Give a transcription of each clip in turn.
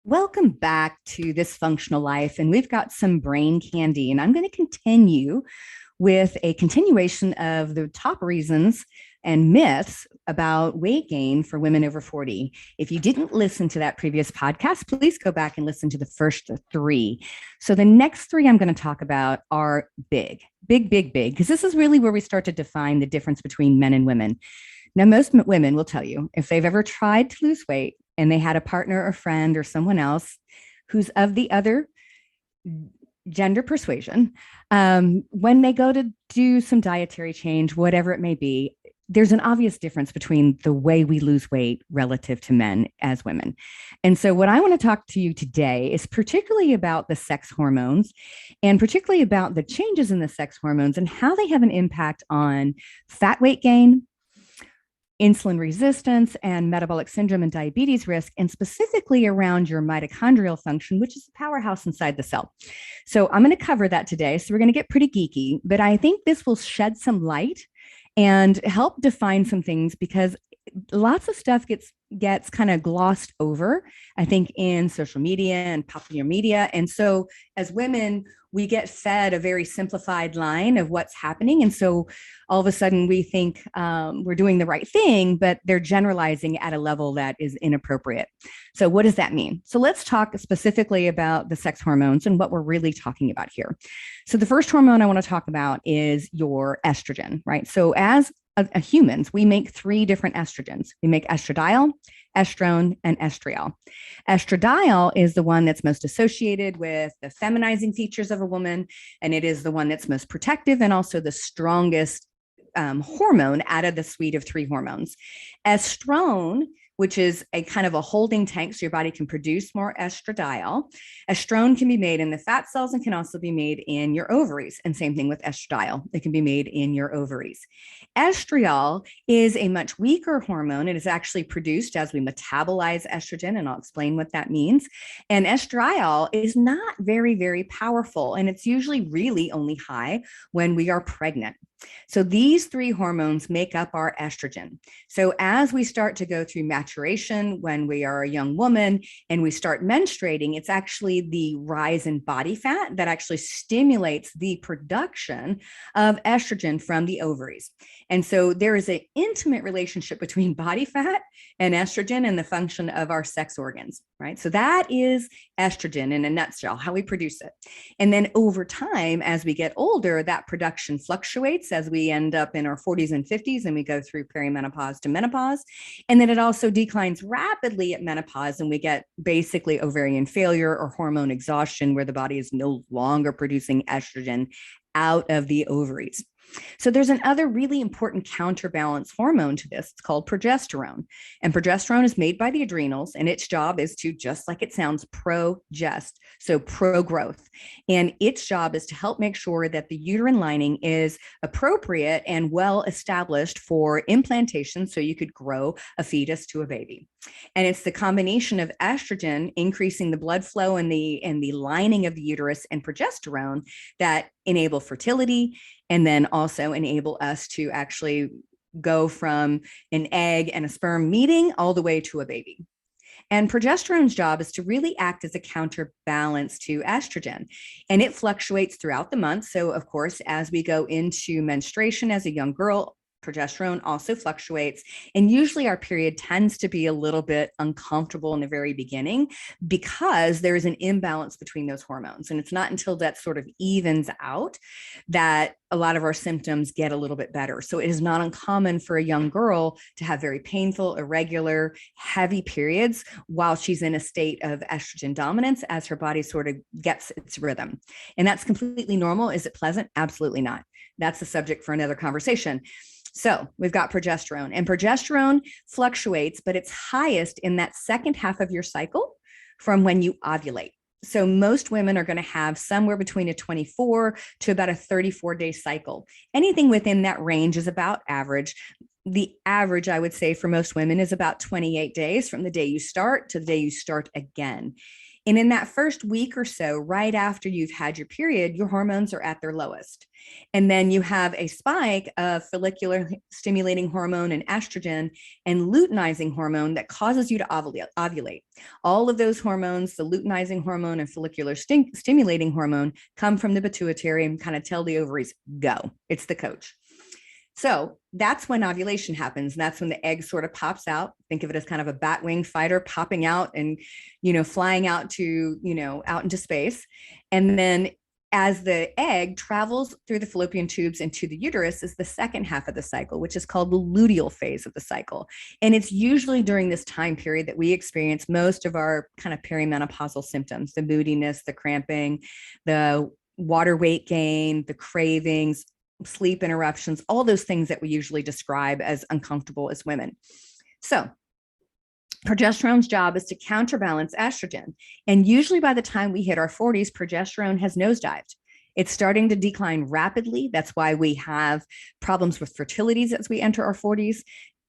Welcome back to This Functional Life. And we've got some brain candy. And I'm going to continue with a continuation of the top reasons and myths about weight gain for women over 40. If you didn't listen to that previous podcast, please go back and listen to the first three. So the next three I'm going to talk about are big, big, big, big, because this is really where we start to define the difference between men and women. Now, most women will tell you if they've ever tried to lose weight and they had a partner or friend or someone else who's of the other gender persuasion, when they go to do some dietary change, whatever it may be, there's an obvious difference between the way we lose weight relative to men as women. And so, what I want to talk to you today is particularly about the sex hormones and particularly about the changes in the sex hormones and how they have an impact on fat weight gain, insulin resistance, and metabolic syndrome and diabetes risk, and specifically around your mitochondrial function, which is the powerhouse inside the cell. So I'm going to cover that today. So we're going to get pretty geeky, but I think this will shed some light and help define some things because lots of stuff gets kind of glossed over, I think, in social media and popular media. And so as women, we get fed a very simplified line of what's happening. And so all of a sudden we think we're doing the right thing, but they're generalizing at a level that is inappropriate. So what does that mean? So let's talk specifically about the sex hormones and what we're really talking about here. So the first hormone I want to talk about is your estrogen, right? So as humans, we make three different estrogens. We make estradiol, estrone, and estriol. Estradiol is the one that's most associated with the feminizing features of a woman, and it is the one that's most protective and also the strongest hormone out of the suite of three hormones. Estrone, which is a kind of a holding tank so your body can produce more estradiol. Estrone can be made in the fat cells and can also be made in your ovaries. And same thing with estradiol. It can be made in your ovaries. Estriol is a much weaker hormone. It is actually produced as we metabolize estrogen, and I'll explain what that means. And estriol is not very, very powerful, and it's usually really only high when we are pregnant. So these three hormones make up our estrogen. So as we start to go through maturation, when we are a young woman and we start menstruating, it's actually the rise in body fat that actually stimulates the production of estrogen from the ovaries. And so there is an intimate relationship between body fat and estrogen and the function of our sex organs, right? So that is estrogen in a nutshell, how we produce it. And then over time, as we get older, that production fluctuates as we end up in our 40s and 50s and we go through perimenopause to menopause. And then it also declines rapidly at menopause and we get basically ovarian failure or hormone exhaustion where the body is no longer producing estrogen out of the ovaries. So there's another really important counterbalance hormone to this. It's called progesterone. And progesterone is made by the adrenals, and its job is to, just like it sounds, progest, so pro-growth. And its job is to help make sure that the uterine lining is appropriate and well established for implantation so you could grow a fetus to a baby. And it's the combination of estrogen increasing the blood flow and the lining of the uterus and progesterone that enable fertility and then also enable us to actually go from an egg and a sperm meeting all the way to a baby. And progesterone's job is to really act as a counterbalance to estrogen. And it fluctuates throughout the month. So, of course, as we go into menstruation as a young girl, progesterone also fluctuates. And usually our period tends to be a little bit uncomfortable in the very beginning because there is an imbalance between those hormones. And it's not until that sort of evens out that a lot of our symptoms get a little bit better. So it is not uncommon for a young girl to have very painful, irregular, heavy periods while she's in a state of estrogen dominance as her body sort of gets its rhythm. And that's completely normal. Is it pleasant? Absolutely not. That's the subject for another conversation. So we've got progesterone, and progesterone fluctuates, but it's highest in that second half of your cycle from when you ovulate. So most women are going to have somewhere between a 24 to about a 34-day cycle. Anything within that range is about average. The average, I would say, for most women is about 28 days from the day you start to the day you start again. And in that first week or so, right after you've had your period, your hormones are at their lowest. And then you have a spike of follicular stimulating hormone and estrogen and luteinizing hormone that causes you to ovulate. All of those hormones, the luteinizing hormone and follicular stimulating hormone, come from the pituitary and kind of tell the ovaries, go. It's the coach. So that's when ovulation happens. And that's when the egg sort of pops out. Think of it as kind of a bat wing fighter popping out and, flying out to, out into space. And then as the egg travels through the fallopian tubes into the uterus is the second half of the cycle, which is called the luteal phase of the cycle. And it's usually during this time period that we experience most of our kind of perimenopausal symptoms, the moodiness, the cramping, the water weight gain, the cravings, sleep interruptions, all those things that we usually describe as uncomfortable as women. So progesterone's job is to counterbalance estrogen. And usually by the time we hit our 40s, progesterone has nosedived. It's starting to decline rapidly. That's why we have problems with fertilities as we enter our 40s.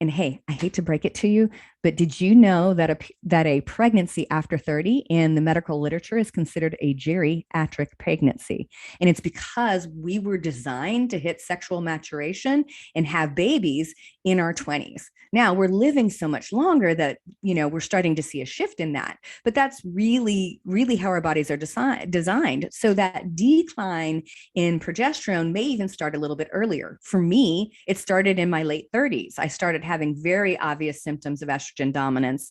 And hey, I hate to break it to you, but did you know that a pregnancy after 30 in the medical literature is considered a geriatric pregnancy? And it's because we were designed to hit sexual maturation and have babies in our 20s. Now we're living so much longer that, we're starting to see a shift in that. But that's really, really how our bodies are designed. So that decline in progesterone may even start a little bit earlier. For me, it started in my late 30s. I started having very obvious symptoms of estrogen dominance,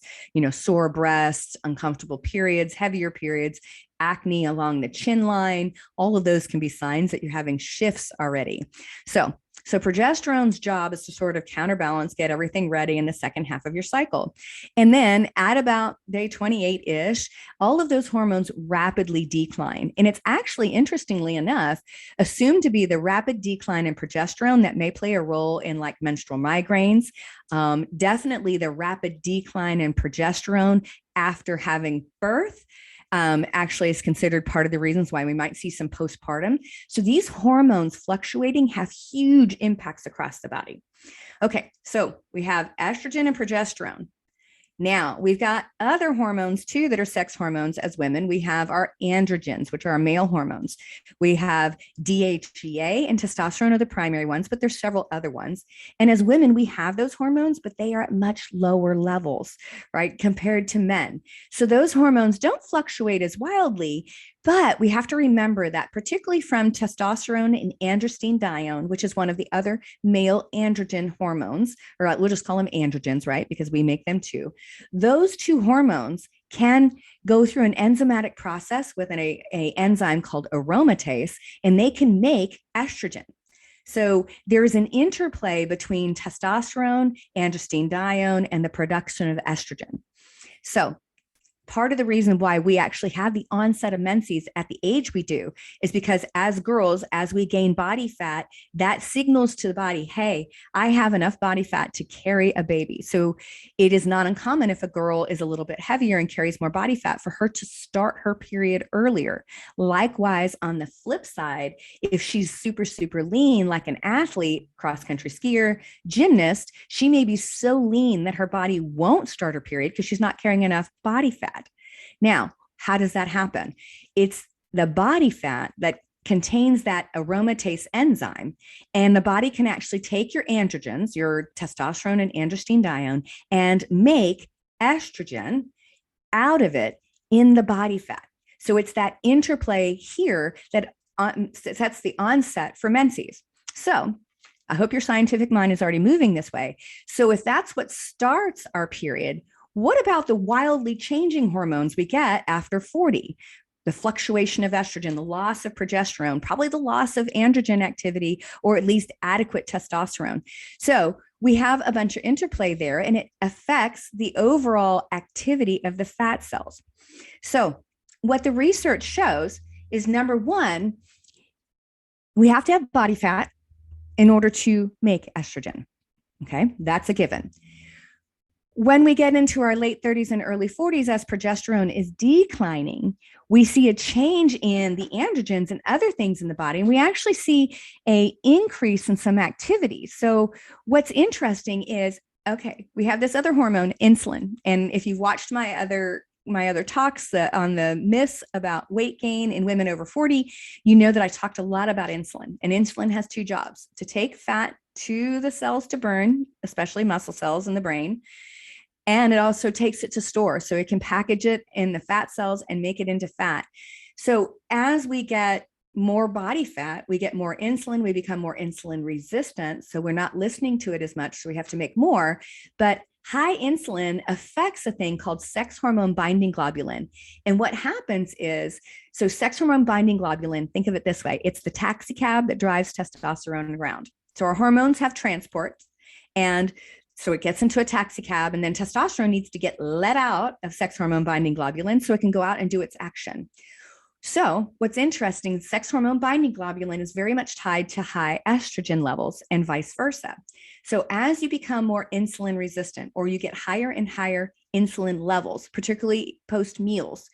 sore breasts, uncomfortable periods, heavier periods, acne along the chin line. All of those can be signs that you're having shifts already. So progesterone's job is to sort of counterbalance, get everything ready in the second half of your cycle. And then at about day 28-ish, all of those hormones rapidly decline. And it's actually, interestingly enough, assumed to be the rapid decline in progesterone that may play a role in like menstrual migraines. Definitely the rapid decline in progesterone after having birth actually is considered part of the reasons why we might see some postpartum. So these hormones fluctuating have huge impacts across the body. Okay, so we have estrogen and progesterone. Now, we've got other hormones too that are sex hormones as women. We have our androgens, which are our male hormones. We have DHEA and testosterone are the primary ones, but there's several other ones. And as women, we have those hormones, but they are at much lower levels, right, compared to men. So those hormones don't fluctuate as wildly, but we have to remember that particularly from testosterone and androstenedione, which is one of the other male androgen hormones, or we'll just call them androgens, right? Because we make them too. Those two hormones can go through an enzymatic process with an enzyme called aromatase, and they can make estrogen. So there's an interplay between testosterone, androstenedione, and the production of estrogen. So part of the reason why we actually have the onset of menses at the age we do is because as girls, as we gain body fat, that signals to the body, hey, I have enough body fat to carry a baby. So it is not uncommon if a girl is a little bit heavier and carries more body fat for her to start her period earlier. Likewise, on the flip side, if she's super, super lean, like an athlete, cross-country skier, gymnast, she may be so lean that her body won't start her period because she's not carrying enough body fat. Now, how does that happen? It's the body fat that contains that aromatase enzyme, and the body can actually take your androgens, your testosterone and androstenedione, and make estrogen out of it in the body fat. So it's that interplay here that sets the onset for menses. So I hope your scientific mind is already moving this way. So if that's what starts our period, what about the wildly changing hormones we get after 40? The fluctuation of estrogen, the loss of progesterone, probably the loss of androgen activity, or at least adequate testosterone. So we have a bunch of interplay there, and it affects the overall activity of the fat cells. So what the research shows is, number one, we have to have body fat in order to make estrogen. Okay, that's a given. When we get into our late 30s and early 40s, as progesterone is declining, we see a change in the androgens and other things in the body. And we actually see an increase in some activity. So what's interesting is, okay, we have this other hormone, insulin. And if you've watched my other my other talks on the myths about weight gain in women over 40, you know that I talked a lot about insulin, and insulin has two jobs: to take fat to the cells to burn, especially muscle cells in the brain. And it also takes it to store. So it can package it in the fat cells and make it into fat. So as we get more body fat, we get more insulin, we become more insulin resistant. So we're not listening to it as much. So we have to make more. But high insulin affects a thing called sex hormone binding globulin. And what happens is, so sex hormone binding globulin, think of it this way: it's the taxi cab that drives testosterone around. So our hormones have transport, and so it gets into a taxi cab, and then testosterone needs to get let out of sex hormone binding globulin so it can go out and do its action. So what's interesting, sex hormone binding globulin is very much tied to high estrogen levels and vice versa. So as you become more insulin resistant, or you get higher and higher insulin levels, particularly post meals,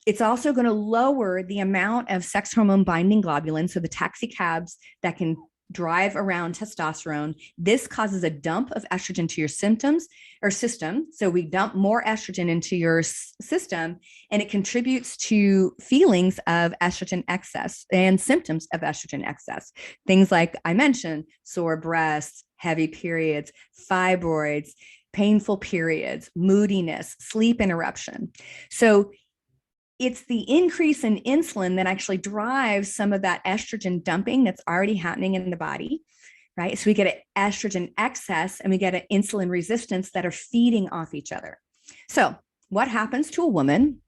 it's also going to lower the amount of sex hormone binding globulin. So the taxi cabs that can drive around testosterone, this causes a dump of estrogen to your symptoms or system. So we dump more estrogen into your system, and it contributes to feelings of estrogen excess and symptoms of estrogen excess. Things like I mentioned: sore breasts, heavy periods, fibroids, painful periods, moodiness, sleep interruption. So it's the increase in insulin that actually drives some of that estrogen dumping that's already happening in the body, right? So we get an estrogen excess and we get an insulin resistance that are feeding off each other. So what happens to a woman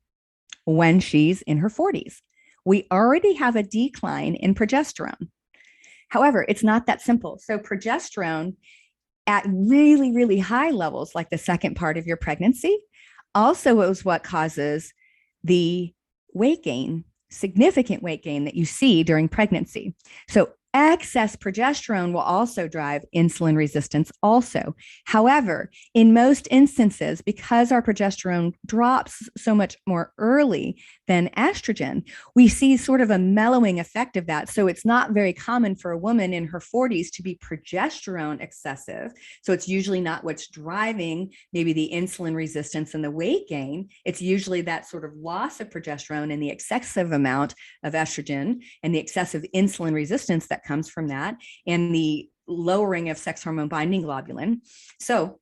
when she's in her 40s? We already have a decline in progesterone. However, it's not that simple. So progesterone at really, really high levels, like the second part of your pregnancy, also is what causes the weight gain, significant weight gain that you see during pregnancy. So excess progesterone will also drive insulin resistance also. However, in most instances, because our progesterone drops so much more early than estrogen, we see sort of a mellowing effect of that. So it's not very common for a woman in her 40s to be progesterone excessive. So it's usually not what's driving maybe the insulin resistance and the weight gain. It's usually that sort of loss of progesterone and the excessive amount of estrogen and the excessive insulin resistance that comes from that, and the lowering of sex hormone binding globulin. So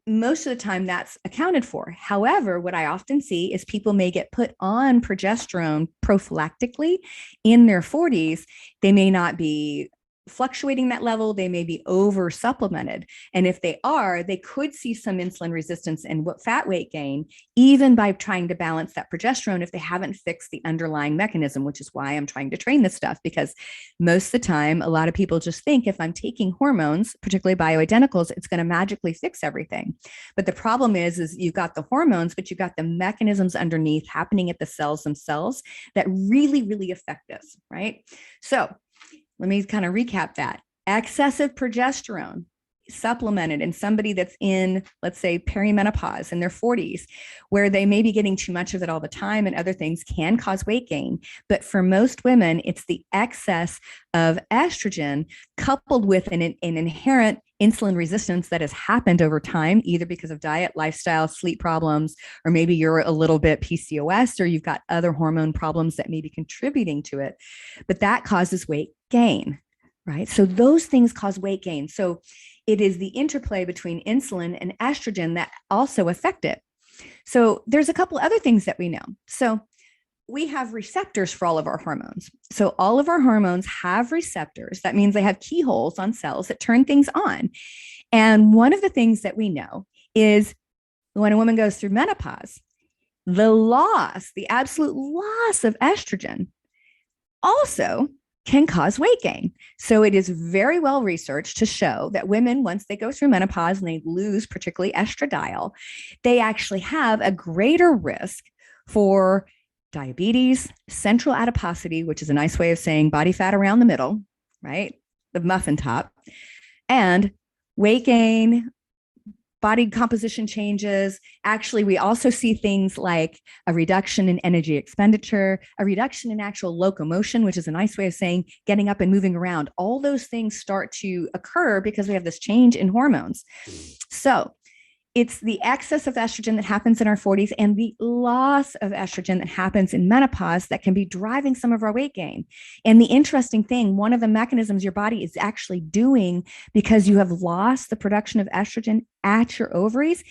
most of the time that's accounted for. However, what I often see is people may get put on progesterone prophylactically in their 40s. They may not be fluctuating that level. They may be over supplemented. And if they are, they could see some insulin resistance and fat weight gain, even by trying to balance that progesterone if they haven't fixed the underlying mechanism, which is why I'm trying to train this stuff. Because most of the time, a lot of people just think if I'm taking hormones, particularly bioidenticals, it's going to magically fix everything. But the problem is you've got the hormones, but you've got the mechanisms underneath happening at the cells themselves that really, really affect us, right? So let me kind of recap that. Excessive progesterone supplemented in somebody that's in, let's say, perimenopause in their 40s, where they may be getting too much of it all the time and other things, can cause weight gain. But for most women, it's the excess of estrogen coupled with an inherent insulin resistance that has happened over time, either because of diet, lifestyle, sleep problems, or maybe you're a little bit PCOS, or you've got other hormone problems that may be contributing to it. But that causes weight gain, right? So those things cause weight gain. So it is the interplay between insulin and estrogen that also affect it. So there's a couple other things that we know. So we have receptors for all of our hormones. So all of our hormones have receptors. That means they have keyholes on cells that turn things on. And one of the things that we know is when a woman goes through menopause, the absolute loss of estrogen also can cause weight gain. So it is very well researched to show that women, once they go through menopause and they lose particularly estradiol, they actually have a greater risk for diabetes, central adiposity, which is a nice way of saying body fat around the middle, right? The muffin top, and weight gain, body composition changes. Actually, we also see things like a reduction in energy expenditure, a reduction in actual locomotion, which is a nice way of saying getting up and moving around. All those things start to occur because we have this change in hormones. So it's the excess of estrogen that happens in our 40s and the loss of estrogen that happens in menopause that can be driving some of our weight gain. And the interesting thing, one of the mechanisms your body is actually doing because you have lost the production of estrogen at your ovaries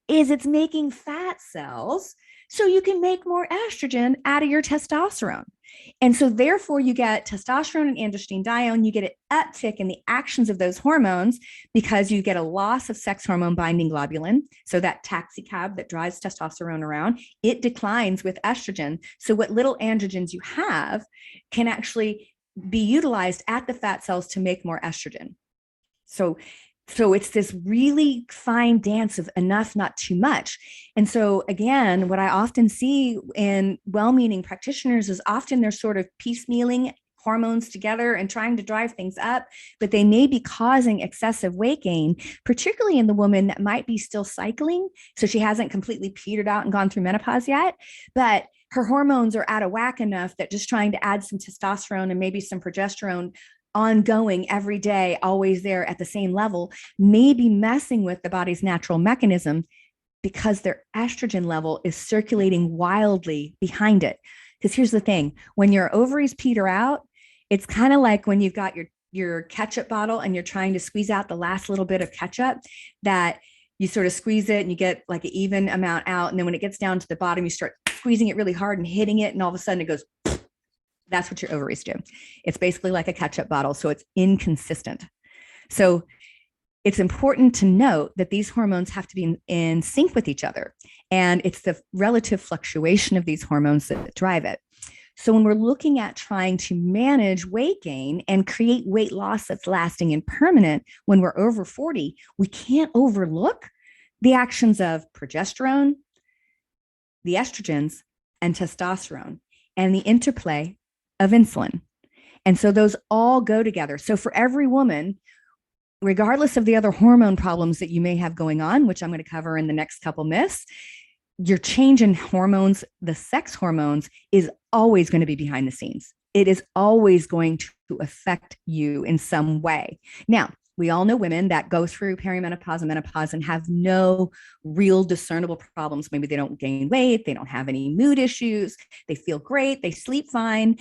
is it's making fat cells so you can make more estrogen out of your testosterone. And so therefore you get testosterone and androstenedione, you get an uptick in the actions of those hormones because you get a loss of sex hormone binding globulin. So that taxi cab that drives testosterone around, it declines with estrogen. So what little androgens you have can actually be utilized at the fat cells to make more estrogen. So it's this really fine dance of enough, not too much. And so again, what I often see in well-meaning practitioners is often they're sort of piecemealing hormones together and trying to drive things up, but they may be causing excessive weight gain, particularly in the woman that might be still cycling. So she hasn't completely petered out and gone through menopause yet, but her hormones are out of whack enough that just trying to add some testosterone and maybe some progesterone ongoing every day, always there at the same level, may be messing with the body's natural mechanism because their estrogen level is circulating wildly behind it. Because here's the thing, when your ovaries peter out, it's kind of like when you've got your ketchup bottle and you're trying to squeeze out the last little bit of ketchup, that you sort of squeeze it and you get like an even amount out. And then when it gets down to the bottom, you start squeezing it really hard and hitting it. And all of a sudden it goes, that's what your ovaries do. It's basically like a ketchup bottle. So it's inconsistent. So it's important to note that these hormones have to be in sync with each other. And it's the relative fluctuation of these hormones that drive it. So when we're looking at trying to manage weight gain and create weight loss that's lasting and permanent when we're over 40, we can't overlook the actions of progesterone, the estrogens, and testosterone, and the interplay of insulin. And so those all go together. So for every woman, regardless of the other hormone problems that you may have going on, which I'm going to cover in the next couple myths, your change in hormones, the sex hormones, is always going to be behind the scenes. It is always going to affect you in some way. Now, we all know women that go through perimenopause and menopause and have no real discernible problems. Maybe they don't gain weight, they don't have any mood issues, they feel great, they sleep fine.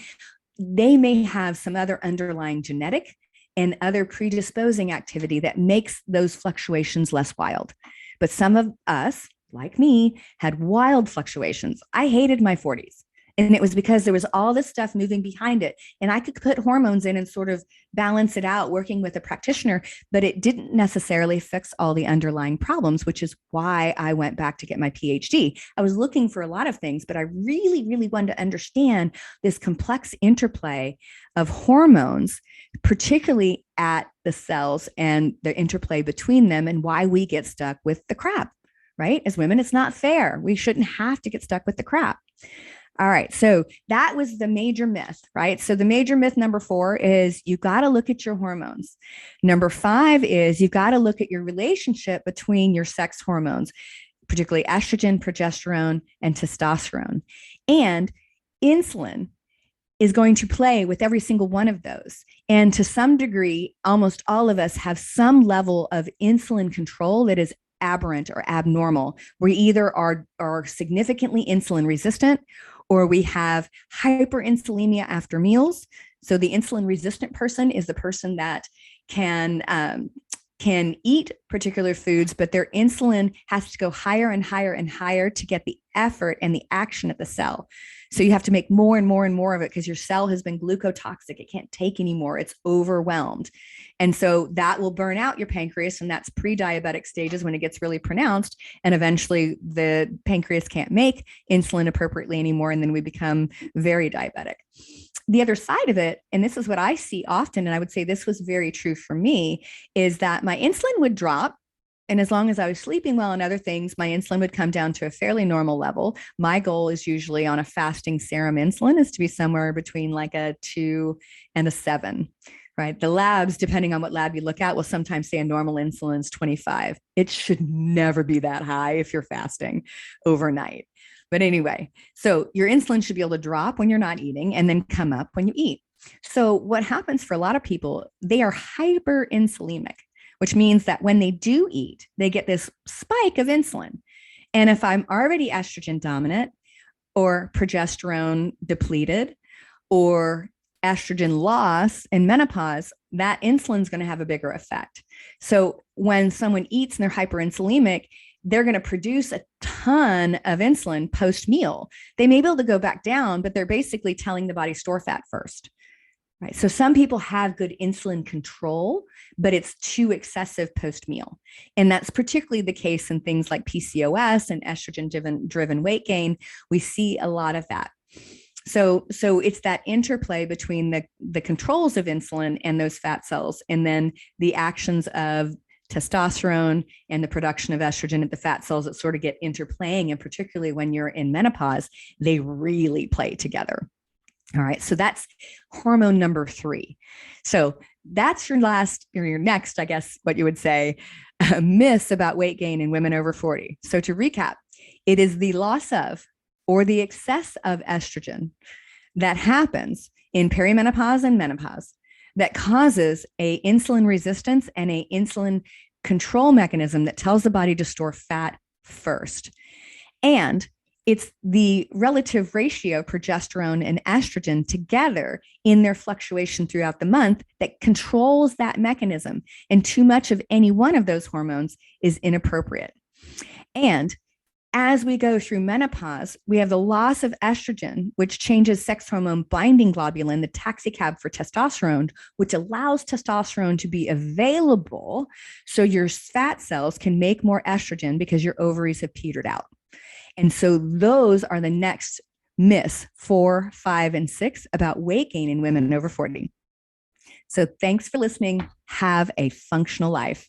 They may have some other underlying genetic and other predisposing activity that makes those fluctuations less wild. But some of us, like me, had wild fluctuations. I hated my 40s. And it was because there was all this stuff moving behind it. And I could put hormones in and sort of balance it out working with a practitioner, but it didn't necessarily fix all the underlying problems, which is why I went back to get my PhD. I was looking for a lot of things, but I really, really wanted to understand this complex interplay of hormones, particularly at the cells and the interplay between them and why we get stuck with the crap, right? As women, it's not fair. We shouldn't have to get stuck with the crap. All right. So that was the major myth, right? So the major myth number 4 is you got to look at your hormones. Number 5 is you've got to look at your relationship between your sex hormones, particularly estrogen, progesterone, and testosterone. And insulin is going to play with every single one of those. And to some degree, almost all of us have some level of insulin control that is aberrant or abnormal. We either are significantly insulin resistant, or we have hyperinsulinemia after meals. So the insulin resistant person is the person that can eat particular foods, but their insulin has to go higher and higher and higher to get the effort and the action at the cell. So you have to make more and more and more of it because your cell has been glucotoxic. It can't take anymore. It's overwhelmed. And so that will burn out your pancreas, and that's pre-diabetic stages when it gets really pronounced. And eventually the pancreas can't make insulin appropriately anymore. And then we become very diabetic. The other side of it, and this is what I see often, and I would say this was very true for me, is that my insulin would drop. And as long as I was sleeping well and other things, my insulin would come down to a fairly normal level. My goal is usually on a fasting serum insulin is to be somewhere between like a 2 and a 7, right? The labs, depending on what lab you look at, will sometimes say a normal insulin is 25. It should never be that high if you're fasting overnight. But anyway, so your insulin should be able to drop when you're not eating and then come up when you eat. So what happens for a lot of people, they are hyperinsulinic, which means that when they do eat, they get this spike of insulin. And if I'm already estrogen dominant or progesterone depleted or estrogen loss in menopause, that insulin is going to have a bigger effect. So when someone eats and they're hyperinsulinic, they're going to produce a ton of insulin post meal. They may be able to go back down, but they're basically telling the body store fat first. Right. So some people have good insulin control, but it's too excessive post meal. And that's particularly the case in things like PCOS and estrogen driven weight gain. We see a lot of that. So it's that interplay between the controls of insulin and those fat cells, and then the actions of testosterone and the production of estrogen at the fat cells that sort of get interplaying. And particularly when you're in menopause, they really play together. All right. So that's hormone number 3. So that's your next, I guess, what you would say, myths about weight gain in women over 40. So to recap, it is the loss of or the excess of estrogen that happens in perimenopause and menopause that causes a insulin resistance and a insulin control mechanism that tells the body to store fat first. And it's the relative ratio of progesterone and estrogen together in their fluctuation throughout the month that controls that mechanism. And too much of any one of those hormones is inappropriate. And as we go through menopause, we have the loss of estrogen, which changes sex hormone binding globulin, the taxicab for testosterone, which allows testosterone to be available so your fat cells can make more estrogen because your ovaries have petered out. And so those are the next myths 4, 5, and 6 about weight gain in women over 40. So thanks for listening. Have a functional life.